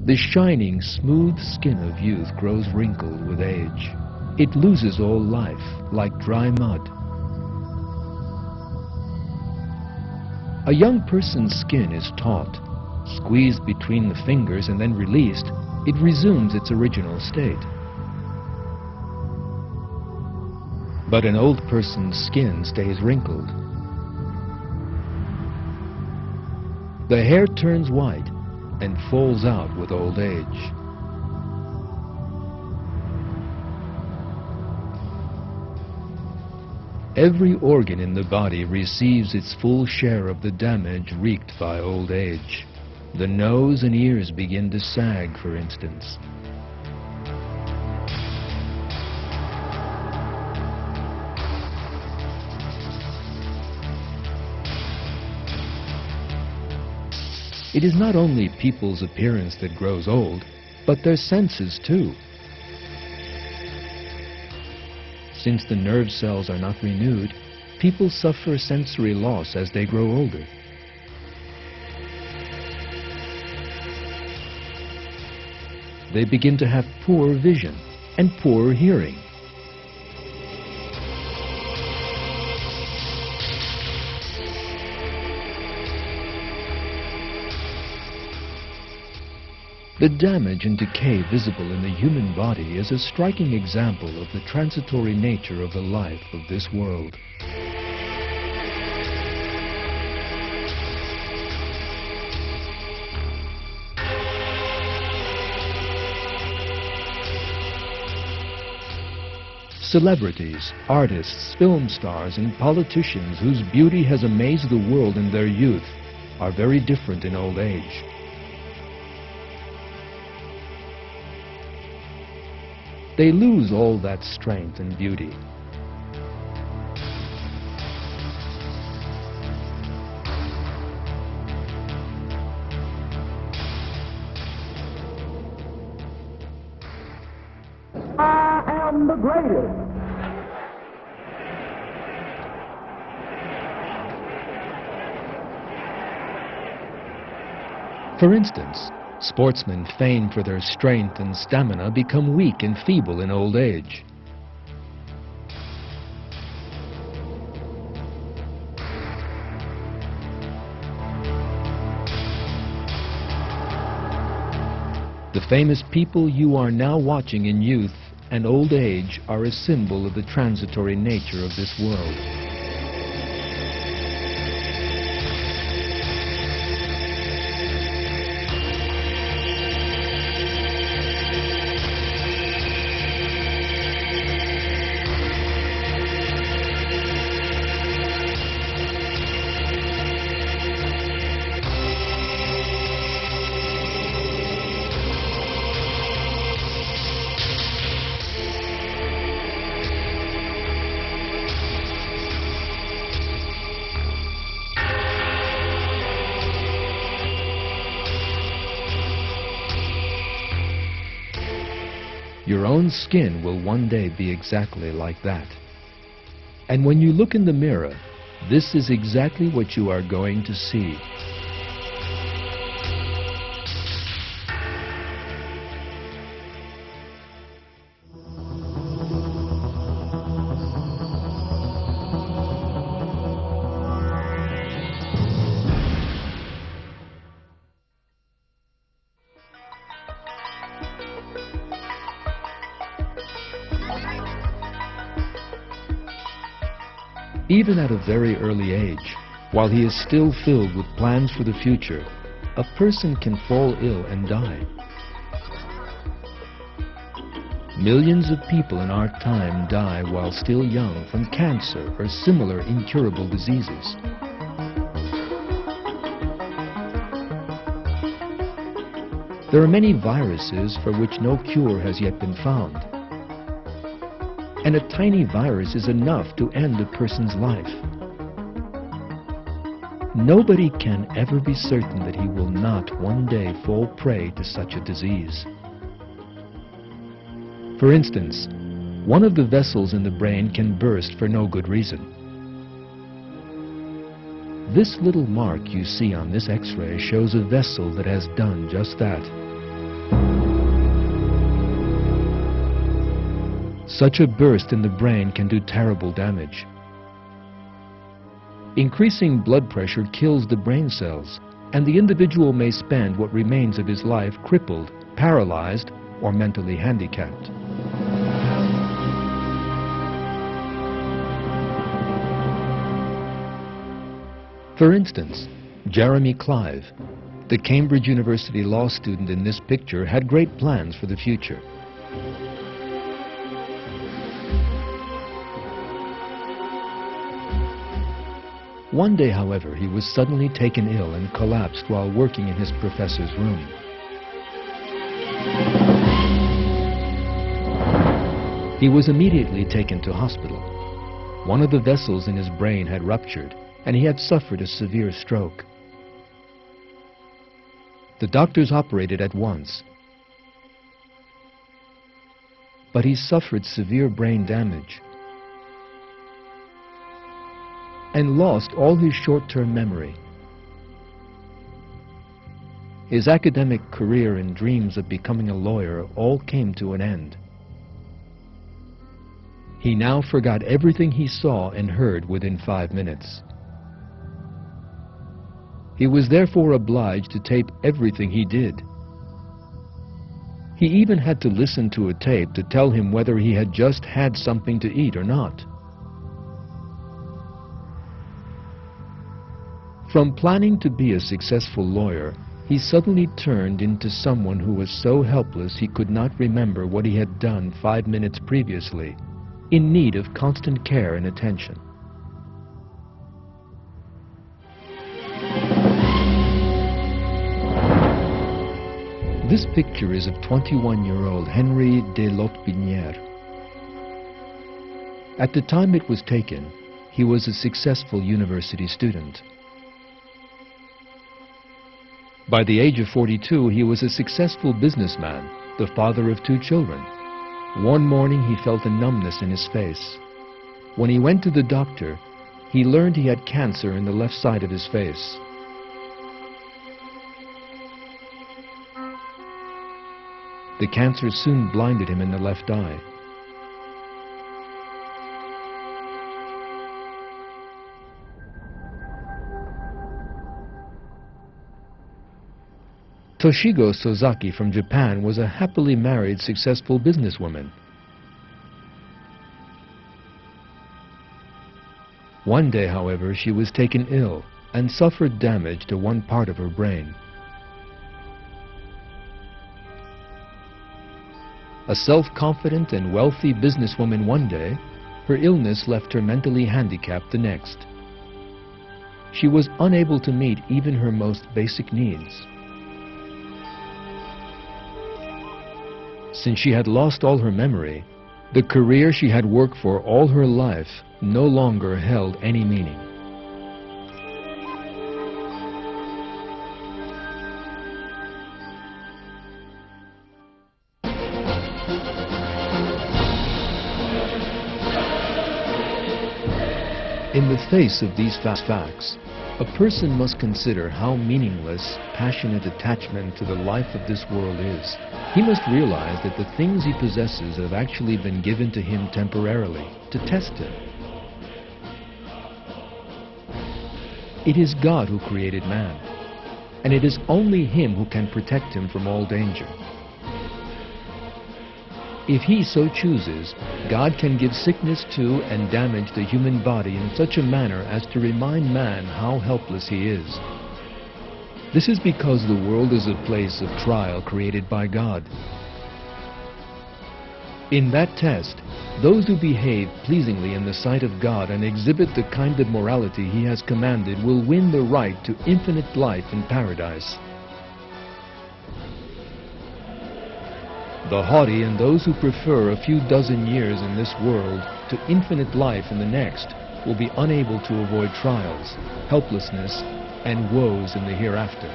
The shining, smooth skin of youth grows wrinkled with age. It loses all life, like dry mud. A young person's skin is taut. Squeezed between the fingers and then released, it resumes its original state. But an old person's skin stays wrinkled. The hair turns white and falls out with old age. Every organ in the body receives its full share of the damage wreaked by old age. The nose and ears begin to sag, for instance. It is not only people's appearance that grows old, but their senses too. Since the nerve cells are not renewed, people suffer sensory loss as they grow older. They begin to have poor vision and poor hearing. The damage and decay visible in the human body is a striking example of the transitory nature of the life of this world. Celebrities, artists, film stars, and politicians whose beauty has amazed the world in their youth are very different in old age. They lose all that strength and beauty. I am the greatest. For instance, sportsmen famed for their strength and stamina become weak and feeble in old age. The famous people you are now watching in youth and old age are a symbol of the transitory nature of this world. Your own skin will one day be exactly like that. And when you look in the mirror, this is exactly what you are going to see. Even at a very early age, while he is still filled with plans for the future, a person can fall ill and die. Millions of people in our time die while still young from cancer or similar incurable diseases. There are many viruses for which no cure has yet been found. And a tiny virus is enough to end a person's life. Nobody can ever be certain that he will not one day fall prey to such a disease. For instance, one of the vessels in the brain can burst for no good reason. This little mark you see on this X-ray shows a vessel that has done just that. Such a burst in the brain can do terrible damage. Increasing blood pressure kills the brain cells, and the individual may spend what remains of his life crippled, paralyzed, or mentally handicapped. For instance, Jeremy Clive, the Cambridge University law student in this picture, had great plans for the future. One day, however, he was suddenly taken ill and collapsed while working in his professor's room. He was immediately taken to hospital. One of the vessels in his brain had ruptured, and he had suffered a severe stroke. The doctors operated at once, but he suffered severe brain damage and lost all his short-term memory. His academic career and dreams of becoming a lawyer all came to an end. He now forgot everything he saw and heard within 5 minutes. He was therefore obliged to tape everything he did. He even had to listen to a tape to tell him whether he had just had something to eat or not. From planning to be a successful lawyer, he suddenly turned into someone who was so helpless he could not remember what he had done 5 minutes previously, in need of constant care and attention. This picture is of 21-year-old Henry de Lotbinière. At the time it was taken, he was a successful university student. By the age of 42, he was a successful businessman, the father of 2 children. One morning he felt a numbness in his face. When he went to the doctor, he learned he had cancer in the left side of his face. The cancer soon blinded him in the left eye. Toshigo Sozaki from Japan was a happily married, successful businesswoman. One day, however, she was taken ill and suffered damage to one part of her brain. A self-confident and wealthy businesswoman one day, her illness left her mentally handicapped the next. She was unable to meet even her most basic needs. Since she had lost all her memory, the career she had worked for all her life no longer held any meaning. In the face of these facts, a person must consider how meaningless passionate attachment to the life of this world is. He must realize that the things he possesses have actually been given to him temporarily, to test him. It is God who created man, and it is only Him who can protect him from all danger. If He so chooses, God can give sickness to and damage the human body in such a manner as to remind man how helpless he is. This is because the world is a place of trial created by God. In that test, those who behave pleasingly in the sight of God and exhibit the kind of morality He has commanded will win the right to infinite life in paradise. The haughty and those who prefer a few dozen years in this world to infinite life in the next will be unable to avoid trials, helplessness, and woes in the hereafter.